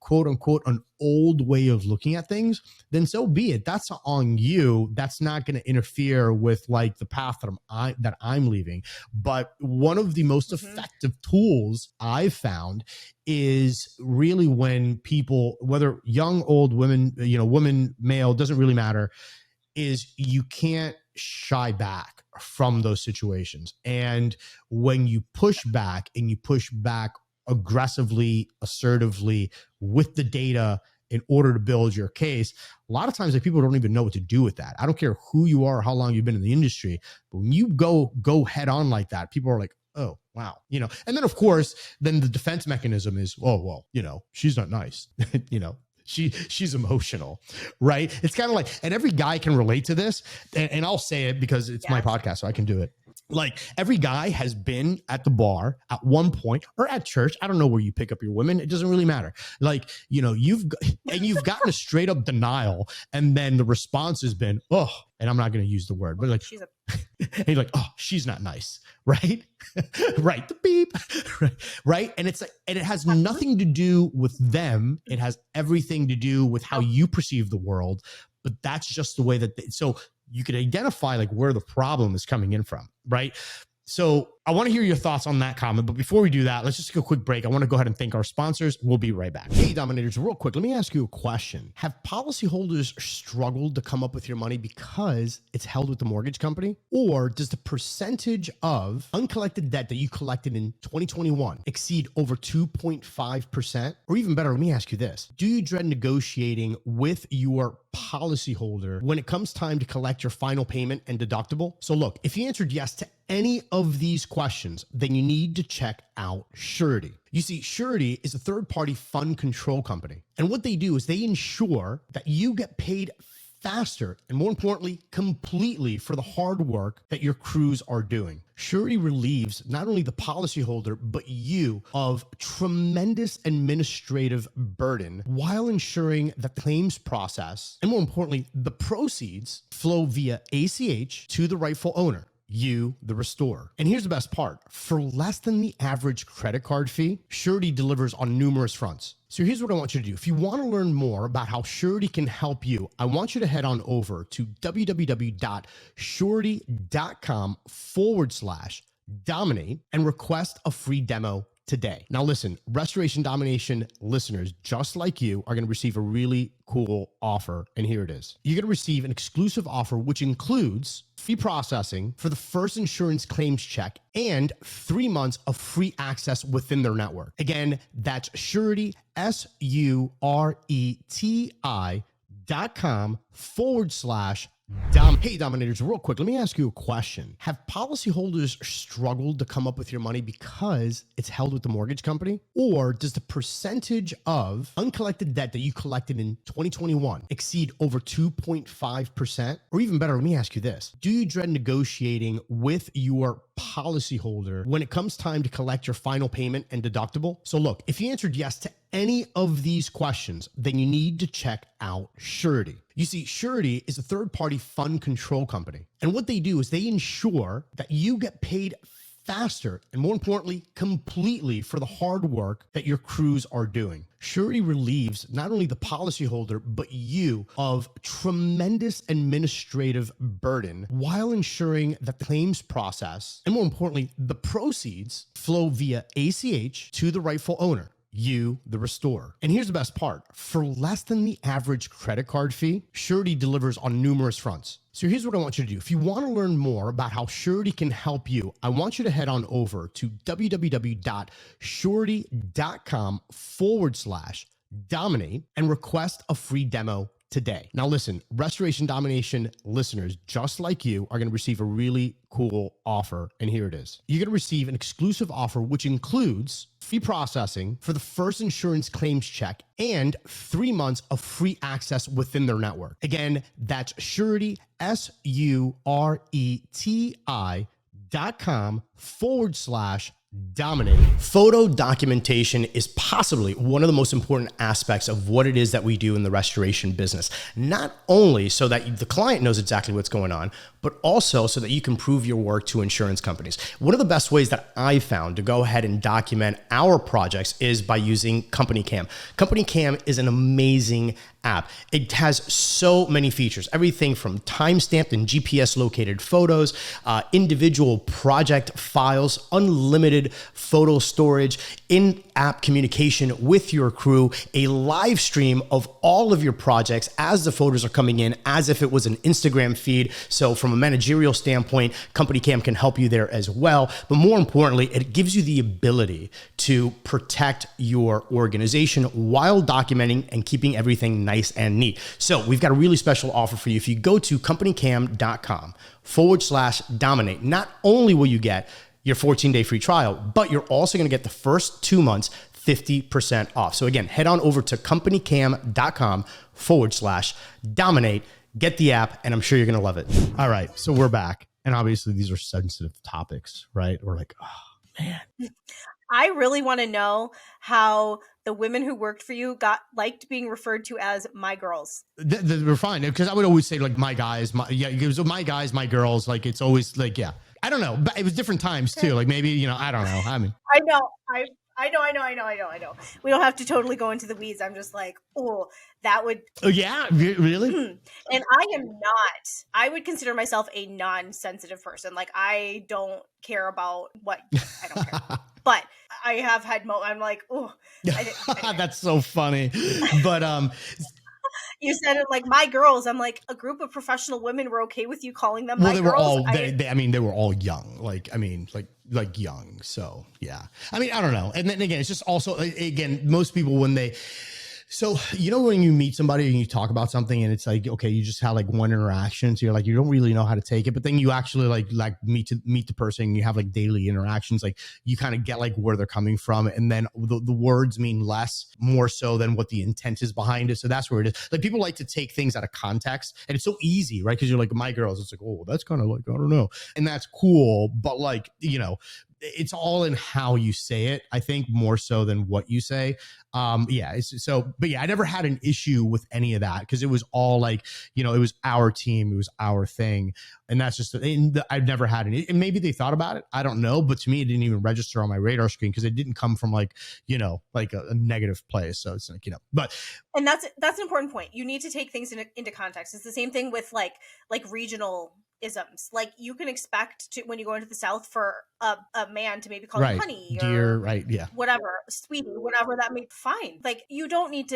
quote unquote an old way of looking at things, then so be it. That's on you. That's not going to interfere with like the path that I'm leaving. But one of the most effective tools I've found is really when people, whether young, old, women, women, male, doesn't really matter, is you can't shy back from those situations. And when you push back and you push back aggressively, assertively with the data in order to build your case, a lot of times like, people don't even know what to do with that. I don't care who you are or how long you've been in the industry, but when you go head on like that, people are like, oh, wow. And then of course, then the defense mechanism is, oh, well, she's not nice. She's emotional, right? It's kind of like, and every guy can relate to this, and I'll say it because it's my podcast, so I can do it. Like every guy has been at the bar at one point or at church. I don't know where you pick up your women. It doesn't really matter. Like, you've gotten a straight up denial. And then the response has been, oh, and I'm not going to use the word, but like, and you're like, oh, she's not nice. Right. Right. The beep. Right. And it's like, and it has nothing to do with them. It has everything to do with how you perceive the world. But that's just the way that so you can identify like where the problem is coming in from, right? So I want to hear your thoughts on that comment. But before we do that, let's just take a quick break. I want to go ahead and thank our sponsors. We'll be right back. Hey, Dominators, real quick, let me ask you a question. Have policyholders struggled to come up with your money because it's held with the mortgage company? Or does the percentage of uncollected debt that you collected in 2021 exceed over 2.5%? Or even better, let me ask you this. Do you dread negotiating with your policyholder when it comes time to collect your final payment and deductible? So look, if you answered yes to any of these questions, then you need to check out Surety. You see, Surety is a third-party fund control company. And what they do is they ensure that you get paid faster and, more importantly, completely for the hard work that your crews are doing. Surety relieves not only the policyholder, but you of tremendous administrative burden while ensuring the claims process and, more importantly, the proceeds flow via ACH to the rightful owner, you, the restorer. And here's the best part. For less than the average credit card fee, Surety delivers on numerous fronts. So here's what I want you to do. If you want to learn more about how Surety can help you, I want you to head on over to www.surety.com/dominate and request a free demo today. Now listen, Restoration Domination listeners just like you are going to receive a really cool offer. And here it is. You're going to receive an exclusive offer, which includes free processing for the first insurance claims check and 3 months of free access within their network. Again, that's Surety, SURETI.com/. Hey, Dominators, real quick, let me ask you a question. Have policyholders struggled to come up with your money because it's held with the mortgage company? Or does the percentage of uncollected debt that you collected in 2021 exceed over 2.5%? Or even better, let me ask you this. Do you dread negotiating with your policyholder when it comes time to collect your final payment and deductible? So look, if you answered yes to any of these questions, then you need to check out Surety. You see, Surety is a third-party fund control company. And what they do is they ensure that you get paid faster and, more importantly, completely for the hard work that your crews are doing. Surety relieves not only the policyholder, but you of tremendous administrative burden while ensuring the claims process and, more importantly, the proceeds flow via ACH to the rightful owner, you, the restorer. And here's the best part. For less than the average credit card fee, Surety delivers on numerous fronts. So here's what I want you to do. If you want to learn more about how Surety can help you, I want you to head on over to www.surety.com/dominate and request a free demo today. Now listen, Restoration Domination listeners just like you are going to receive a really cool offer. And here it is. You're going to receive an exclusive offer, which includes free processing for the first insurance claims check and 3 months of free access within their network. Again, that's Surety, SURETI.com/. Dominating. Photo documentation is possibly one of the most important aspects of what it is that we do in the restoration business. Not only so that the client knows exactly what's going on, but also so that you can prove your work to insurance companies. One of the best ways that I found to go ahead and document our projects is by using Company Cam. Company Cam is an amazing app. It has so many features, everything from time-stamped and GPS located photos, individual project files, unlimited photo storage, in-app communication with your crew, a live stream of all of your projects as the photos are coming in, as if it was an Instagram feed. So from a managerial standpoint, Company Cam can help you there as well. But more importantly, it gives you the ability to protect your organization while documenting and keeping everything nice and neat. So we've got a really special offer for you. If you go to companycam.com/dominate, not only will you get your 14-day free trial, but you're also going to get the first 2 months 50% off. So again, head on over to companycam.com/dominate, get the app, and I'm sure you're going to love it. All right. So we're back. And obviously these are sensitive topics, right? We're like, oh man. I really want to know how the women who worked for you liked being referred to as my girls. We're fine. Because I would always say like my guys, it was my guys, my girls. Like it's always like, yeah, I don't know, but it was different times too. Like maybe, I don't know. I mean, I know. We don't have to totally go into the weeds. I'm just like, oh, that would. Oh yeah, really? And I would consider myself a non-sensitive person. Like I don't care about what, I don't care. But I have had I'm like, oh. That's so funny. But you said it like my girls. I'm like, a group of professional women were okay with you calling them my girls? They were all young. Like young. So yeah. I mean, I don't know. And then again, it's just also, again, most people when when you meet somebody and you talk about something and it's like, okay, you just had like one interaction. So you're like, you don't really know how to take it, but then you actually like meet the person and you have like daily interactions. Like you kind of get like where they're coming from. And then the words mean less, more so than what the intent is behind it. So that's where it is. Like people like to take things out of context and it's so easy, right? Cause you're like, my girls, it's like, oh, that's kind of like, I don't know. And that's cool. But like, it's all in how you say it, I think, more so than what you say. But yeah, I never had an issue with any of that because it was all like, it was our team, it was our thing. And that's just, I've never had any, and maybe they thought about it. I don't know. But to me, it didn't even register on my radar screen because it didn't come from like, like a negative place. So it's like, but. And that's an important point. You need to take things into context. It's the same thing with like regional isms. Like you can expect to, when you go into the South, for a man to maybe call you honey, dear, right? Yeah, whatever, sweetie, whatever that may be. Fine. Like we don't need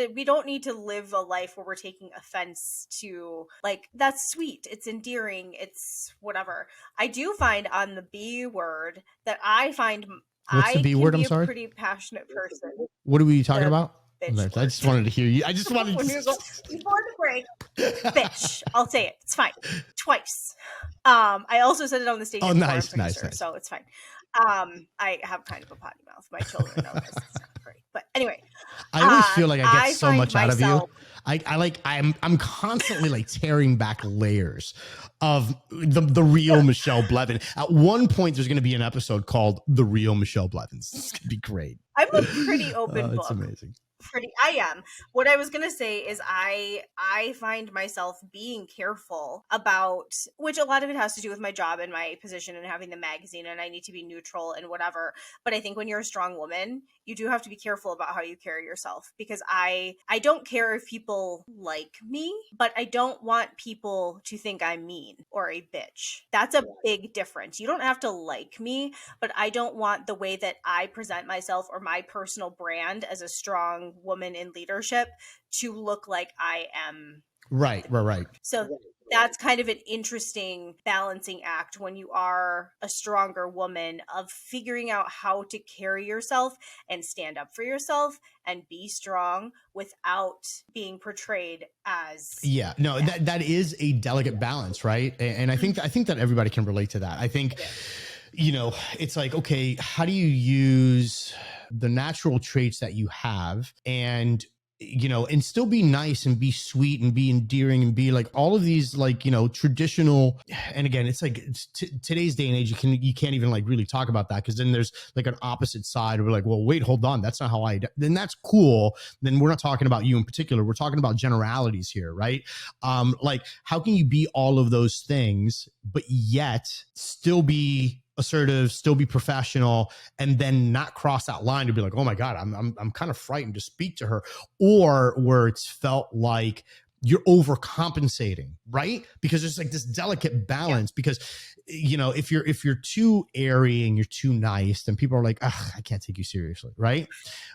to live a life where we're taking offense to like, that's sweet, it's endearing, it's whatever. I do find on the B word that I find what's the B word? I'm sorry. A pretty passionate person. What are we talking about? I just wanted to hear you. I just wanted to before the break. Bitch. I'll say it. It's fine. Twice. I also said it on the stage. Oh, nice. So it's fine. I have kind of a potty mouth. My children know this. It's not great. But anyway. I always feel like I get so much out of you. I'm constantly like tearing back layers of the real Michelle Blevins. At one point, there's going to be an episode called The Real Michelle Blevins. It's going to be great. I'm a pretty open book. It's amazing. I am. What I was going to say is I find myself being careful about, which a lot of it has to do with my job and my position and having the magazine, and I need to be neutral and whatever. But I think when you're a strong woman, you do have to be careful about how you carry yourself, because I don't care if people like me, but I don't want people to think I'm mean or a bitch. That's a big difference. You don't have to like me, but I don't want the way that I present myself or my personal brand as a strong woman in leadership to look like I am. Right. So that's kind of an interesting balancing act when you are a stronger woman, of figuring out how to carry yourself and stand up for yourself and be strong without being portrayed as. Yeah, no, that is a delicate balance, right? And I think that everybody can relate to that. I think, it's like, okay, how do you use the natural traits that you have and and still be nice and be sweet and be endearing and be like all of these like, traditional. And again, it's like today's day and age, you can't even like really talk about that, because then there's like an opposite side where like, well, wait, hold on, that's not how then that's cool. Then we're not talking about you in particular. We're talking about generalities here, right? Like, how can you be all of those things, but yet still be assertive, still be professional, and then not cross that line to be like, oh my God, I'm kind of frightened to speak to her, or where it's felt like you're overcompensating, right? Because there's like this delicate balance. Because if you're too airy and you're too nice, then people are like, I can't take you seriously, right?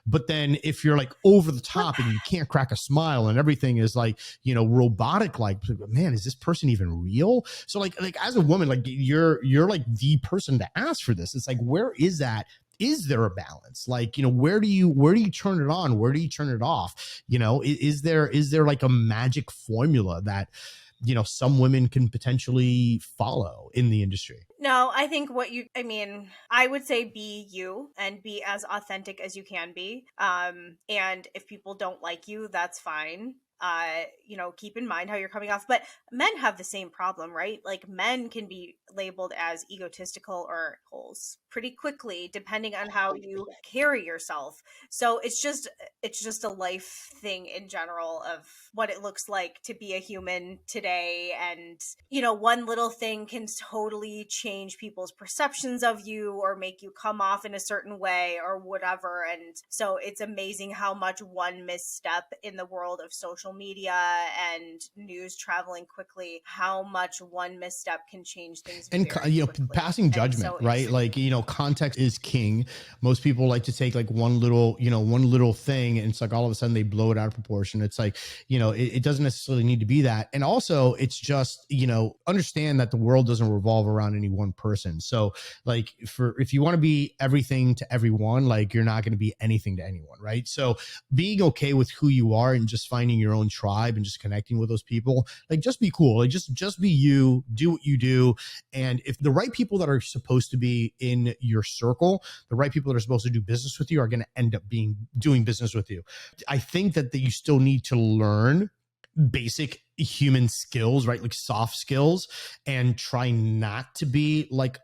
But then if you're like over the top and you can't crack a smile and everything is like, robotic, like, man, is this person even real? So like as a woman, like you're like the person to ask for this. It's like, where is that? Is there a balance? Like, where do you turn it on? Where do you turn it off? Is there like a magic formula that, some women can potentially follow in the industry? No, I think I would say be you and be as authentic as you can be. And if people don't like you, that's fine. Keep in mind how you're coming off. But men have the same problem, right? Like, men can be labeled as egotistical or holes pretty quickly, depending on how you carry yourself. So it's just a life thing in general of what it looks like to be a human today. And, one little thing can totally change people's perceptions of you or make you come off in a certain way or whatever. And so it's amazing how much one misstep in the world of social media and news traveling quickly, how much one misstep can change things. And passing judgment, right? Like, context is king. Most people like to take like one little thing, and it's like all of a sudden they blow it out of proportion. It's like, it doesn't necessarily need to be that. And also it's just, understand that the world doesn't revolve around any one person. So like, if you want to be everything to everyone, like, you're not going to be anything to anyone, right? So being okay with who you are and just finding your own tribe and just connecting with those people, like, just be cool. Like, just be you, do what you do. And if the right people that are supposed to be in your circle, the right people that are supposed to do business with you, are going to end up doing business with you. I think that you still need to learn basic human skills, right? Like soft skills, and try not to be like,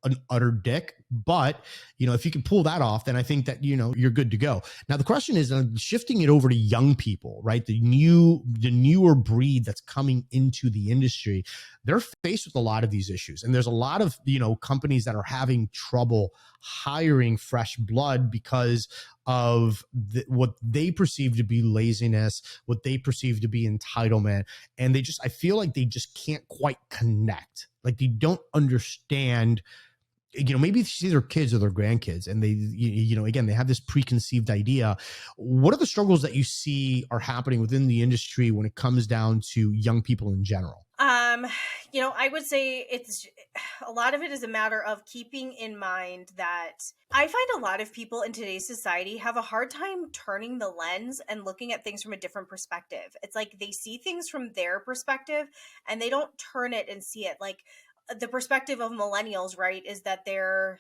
an utter dick. But, if you can pull that off, then I think that, you're good to go. Now, the question is shifting it over to young people, right? The newer breed that's coming into the industry. They're faced with a lot of these issues. And there's a lot of, companies that are having trouble hiring fresh blood because of what they perceive to be laziness, what they perceive to be entitlement. And I feel like they just can't quite connect. Like, they don't understand, maybe it's either kids or their grandkids, and they, again, they have this preconceived idea. What are the struggles that you see are happening within the industry when it comes down to young people in general? I would say a lot of it is a matter of keeping in mind that I find a lot of people in today's society have a hard time turning the lens and looking at things from a different perspective. It's like they see things from their perspective and they don't turn it and see it. Like, the perspective of millennials, right, is that they're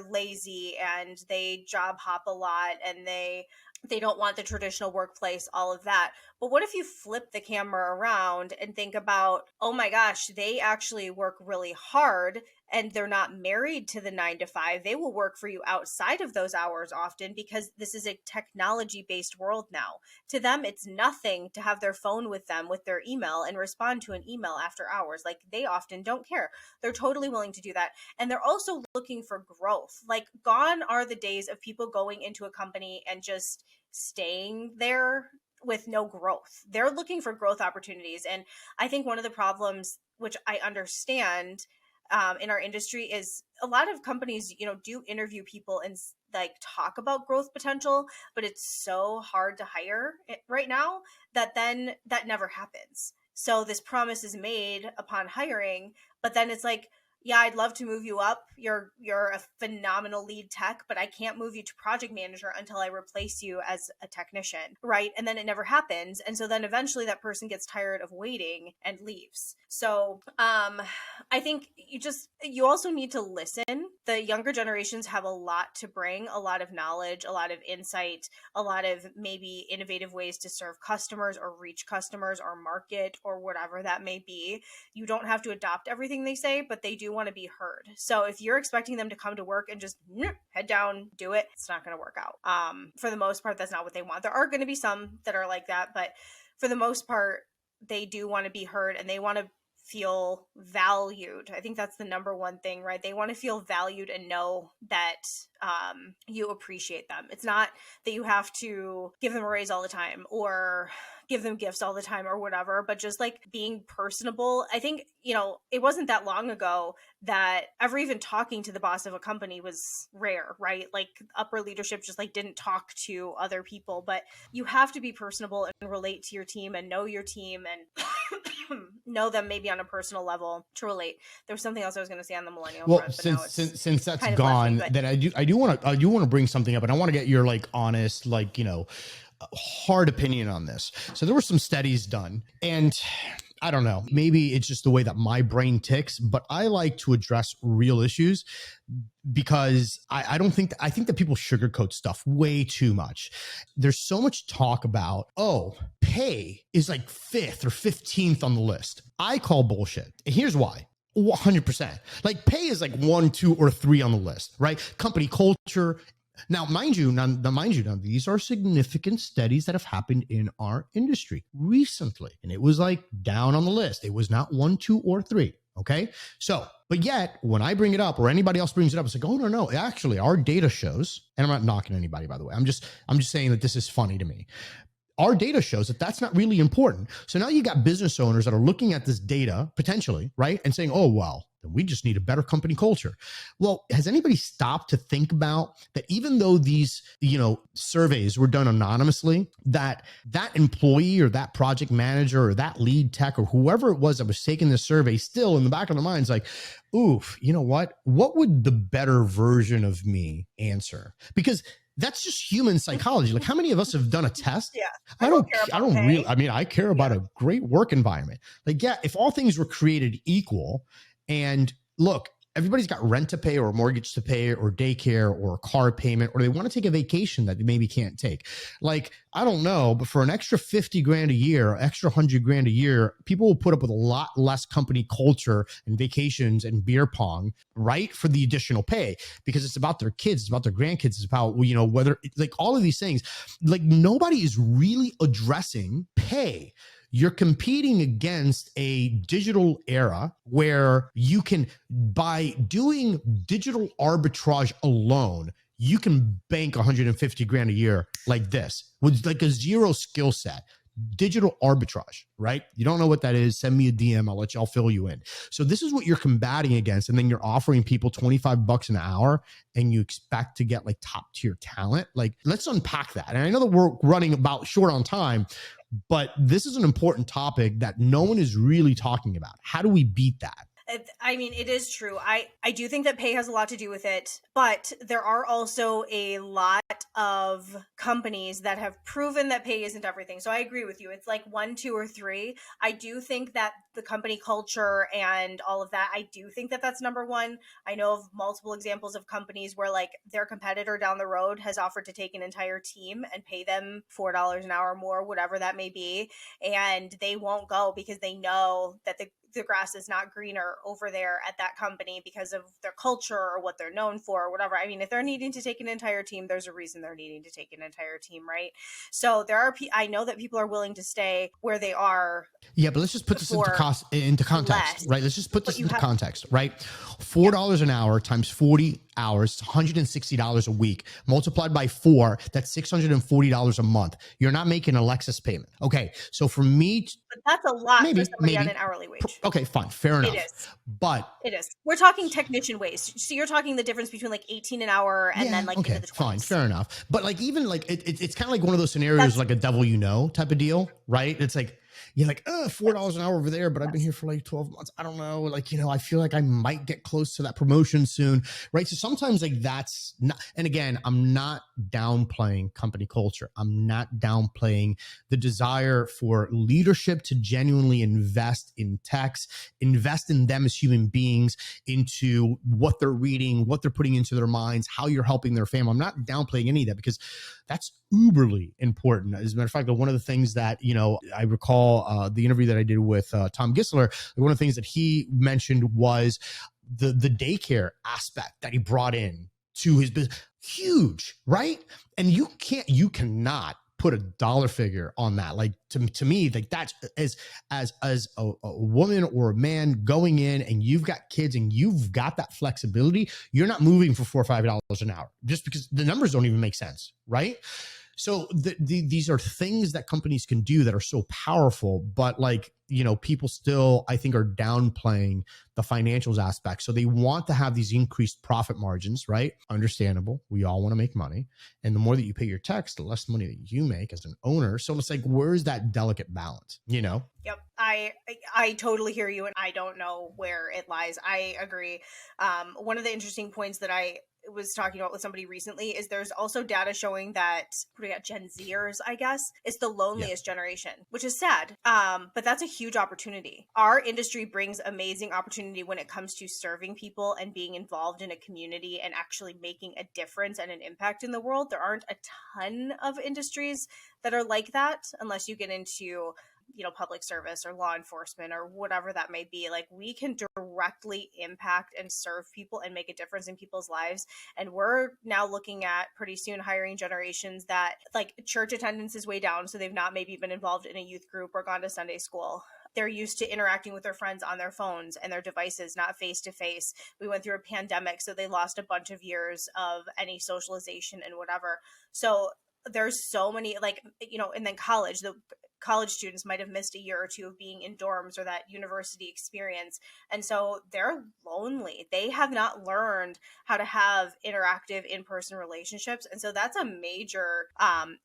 lazy and they job hop a lot and they don't want the traditional workplace, all of that. But what if you flip the camera around and think about, oh my gosh, they actually work really hard and they're not married to the 9 to 5. They will work for you outside of those hours often, because this is a technology-based world now. To them, it's nothing to have their phone with them with their email and respond to an email after hours. Like, they often don't care. They're totally willing to do that. And they're also looking for growth. Like, gone are the days of people going into a company and just staying there with no growth. They're looking for growth opportunities. And I think one of the problems, which I understand, in our industry, is a lot of companies, do interview people and like talk about growth potential, but it's so hard to hire right now that then that never happens. So this promise is made upon hiring, but then it's like, yeah, I'd love to move you up. You're a phenomenal lead tech, but I can't move you to project manager until I replace you as a technician, right? And then it never happens. And so then eventually that person gets tired of waiting and leaves. So I think you also need to listen. The younger generations have a lot to bring, a lot of knowledge, a lot of insight, a lot of maybe innovative ways to serve customers or reach customers or market or whatever that may be. You don't have to adopt everything they say, but they do want to be heard. So if you're expecting them to come to work and just head down, do it, it's not going to work out. For the most part, that's not what they want. There are going to be some that are like that, but for the most part, they do want to be heard and they want to feel valued. I think that's the number one thing, right? They want to feel valued and know that you appreciate them. It's not that you have to give them a raise all the time or give them gifts all the time or whatever, but just like being personable. I think, it wasn't that long ago that ever even talking to the boss of a company was rare, right? Like upper leadership just like didn't talk to other people, but you have to be personable and relate to your team and know your team and know them maybe on a personal level to relate. There was something else I was going to say on the millennial front, but since that's gone, then I do want to bring something up, and I want to get your like honest, like, hard opinion on this. So there were some studies done, and I don't know, maybe it's just the way that my brain ticks, but I like to address real issues because I think that people sugarcoat stuff way too much. There's so much talk about, pay is like 5th or 15th on the list. I call bullshit. And here's why. 100%. Like pay is like 1, 2, or 3 on the list, right? Company culture. Now, mind you, these are significant studies that have happened in our industry recently, and it was like down on the list. It was not 1, 2, or 3. Okay. So, but yet when I bring it up or anybody else brings it up, it's like, oh, no, actually our data shows, and I'm not knocking anybody, by the way. I'm just saying that this is funny to me. Our data shows that that's not really important. So now you got business owners that are looking at this data potentially, right? And saying, oh, well, then we just need a better company culture. Well, has anybody stopped to think about that even though these, surveys were done anonymously, that employee or that project manager or that lead tech or whoever it was that was taking this survey still in the back of their minds, like, oof, you know what would the better version of me answer? Because that's just human psychology. Like how many of us have done a test? Yeah. I care about a great work environment. Like, yeah, if all things were created equal and look, everybody's got rent to pay or a mortgage to pay or daycare or a car payment, or they want to take a vacation that they maybe can't take. Like, I don't know, but for an extra 50 grand a year, extra 100 grand a year, people will put up with a lot less company culture and vacations and beer pong, right? For the additional pay, because it's about their kids, it's about their grandkids, it's about, whether like all of these things, like nobody is really addressing pay. You're competing against a digital era where you can, by doing digital arbitrage alone, you can bank 150 grand a year like this with like a zero skill set. Digital arbitrage, right? You don't know what that is. Send me a DM. I'll fill you in. So this is what you're combating against. And then you're offering people $25 an hour and you expect to get like top tier talent. Like, let's unpack that. And I know that we're running about short on time, but this is an important topic that no one is really talking about. How do we beat that? I mean, it is true. I do think that pay has a lot to do with it, but there are also a lot of companies that have proven that pay isn't everything. So I agree with you. It's like 1, 2, or 3. I do think that the company culture and all of that, I do think that that's number one. I know of multiple examples of companies where like their competitor down the road has offered to take an entire team and pay them $4 an hour more, whatever that may be. And they won't go because they know that the grass is not greener over there at that company because of their culture or what they're known for or whatever. I mean, if they're needing to take an entire team, there's a reason they're needing to take an entire team, right? So I know that people are willing to stay where they are. Yeah, but let's just put this into context, right? Let's just put this into context, right? $4 an hour times 40 hours, $160 a week, multiplied by 4, that's $640 a month. You're not making a Lexus payment. Okay, so for me... But that's a lot for somebody on an hourly wage. Okay, fine, fair enough. It is. But... It is. We're talking technician wage. So you're talking the difference between like 18 an hour and then like into the 20s. Fine, fair enough. But like even like it's kind of like one of those scenarios like a devil you know type of deal, right? It's like... You're like, $4 an hour over there, but I've been here for like 12 months. I don't know. Like, I feel like I might get close to that promotion soon. Right. So sometimes like that's not, and again, I'm not downplaying company culture. I'm not downplaying the desire for leadership to genuinely invest in techs, invest in them as human beings, into what they're reading, what they're putting into their minds, how you're helping their family. I'm not downplaying any of that because that's uberly important. As a matter of fact, one of the things that, I recall the interview that I did with Tom Gisler, one of the things that he mentioned was the daycare aspect that he brought in to his business. Huge, right? And you cannot put a dollar figure on that. Like to me, like that's as a woman or a man going in and you've got kids and you've got that flexibility, you're not moving for $4 or $5 an hour just because the numbers don't even make sense, right? So these are things that companies can do that are so powerful, but like, people still, I think, are downplaying the financials aspect. So they want to have these increased profit margins, right? Understandable. We all want to make money. And the more that you pay your techs, the less money that you make as an owner. So it's like, where's that delicate balance, Yep. I totally hear you. And I don't know where it lies. I agree. One of the interesting points that I was talking about with somebody recently is there's also data showing that Gen Zers, I guess, is the loneliest generation, which is sad. But that's a huge opportunity. Our industry brings amazing opportunity when it comes to serving people and being involved in a community and actually making a difference and an impact in the world. There aren't a ton of industries that are like that unless you get into public service or law enforcement or whatever that may be. Like, we can directly impact and serve people and make a difference in people's lives. And we're now looking at pretty soon hiring generations that, like, church attendance is way down. So they've not maybe been involved in a youth group or gone to Sunday school. They're used to interacting with their friends on their phones and their devices, not face to face. We went through a pandemic, so they lost a bunch of years of any socialization and whatever. So there's so many, like, and then college students might have missed a year or two of being in dorms or that university experience. And so they're lonely. They have not learned how to have interactive in-person relationships. And so that's a major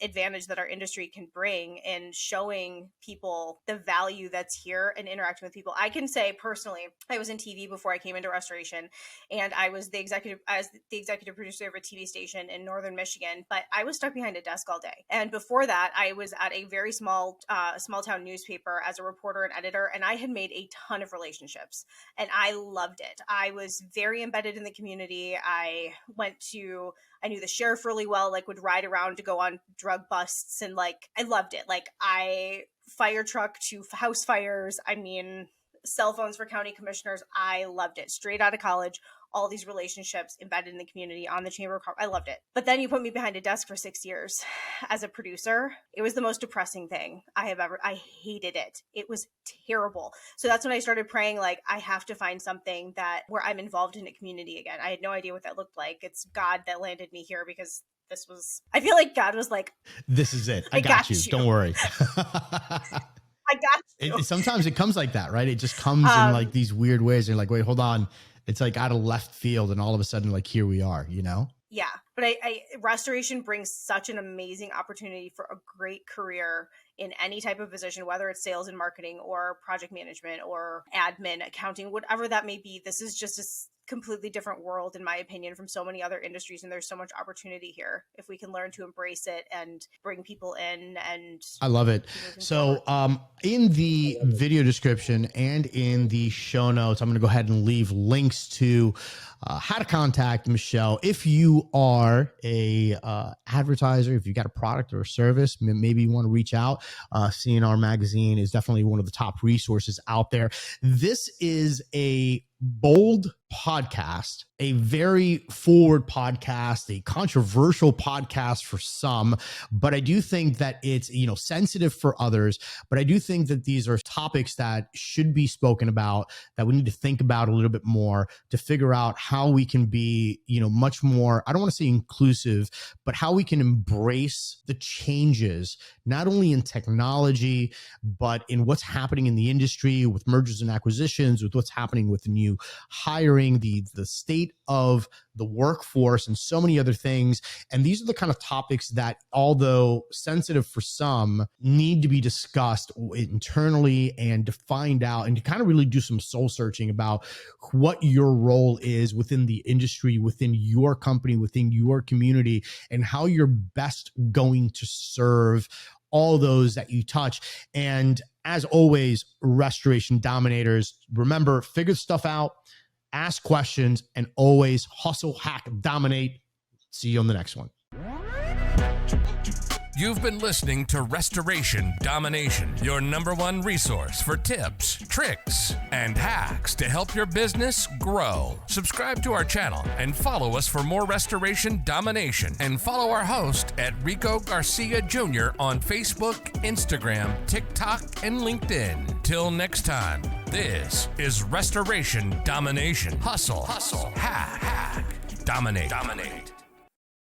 advantage that our industry can bring in showing people the value that's here and interacting with people. I can say personally, I was in TV before I came into Restoration, and I was the executive producer of a TV station in Northern Michigan, but I was stuck behind a desk all day. And before that, I was at a very small town newspaper as a reporter and editor, and I had made a ton of relationships and I loved it. I was very embedded in the community. I knew the sheriff really well, like would ride around to go on drug busts, and like I loved it. Like, I fire truck to house fires. I mean, cell phones for county commissioners. I loved it. Straight out of college, all these relationships embedded in the community, on the chamber of commerce. I loved it. But then you put me behind a desk for 6 years as a producer. It was the most depressing thing I hated it. It was terrible. So that's when I started praying, like, I have to find something where I'm involved in a community again. I had no idea what that looked like. It's God that landed me here, because I feel like God was like, this is it. I got you. Don't worry. I got you. Sometimes it comes like that, right? It just comes in like these weird ways. You're like, wait, hold on. It's like out of left field, and all of a sudden, like, here we are, Yeah. But Restoration brings such an amazing opportunity for a great career in any type of position, whether it's sales and marketing or project management or admin, accounting, whatever that may be. This is just a completely different world, in my opinion, from so many other industries. And there's so much opportunity here if we can learn to embrace it and bring people in. And I love it. So in the video description and in the show notes, I'm going to go ahead and leave links to how to contact Michelle. If you are a advertiser, if you got a product or a service, maybe you want to reach out. CNR Magazine is definitely one of the top resources out there. This is a bold podcast, a very forward podcast, a controversial podcast for some, but I do think that it's, sensitive for others. But I do think that these are topics that should be spoken about, that we need to think about a little bit more to figure out how we can be, much more, I don't want to say inclusive, but how we can embrace the changes, not only in technology, but in what's happening in the industry with mergers and acquisitions, with what's happening with the new hiring, the state of the workforce and so many other things. And these are the kind of topics that, although sensitive for some, need to be discussed internally and to find out and to kind of really do some soul searching about what your role is within the industry, within your company, within your community, and how you're best going to serve all those that you touch. And as always, Restoration Dominators, remember, figure stuff out, ask questions, and always hustle, hack, dominate. See you on the next one. You've been listening to Restoration Domination, your #1 resource for tips, tricks, and hacks to help your business grow. Subscribe to our channel and follow us for more Restoration Domination. And follow our host at Rico Garcia Jr. on Facebook, Instagram, TikTok, and LinkedIn. Till next time, this is Restoration Domination. Hustle, hack, dominate.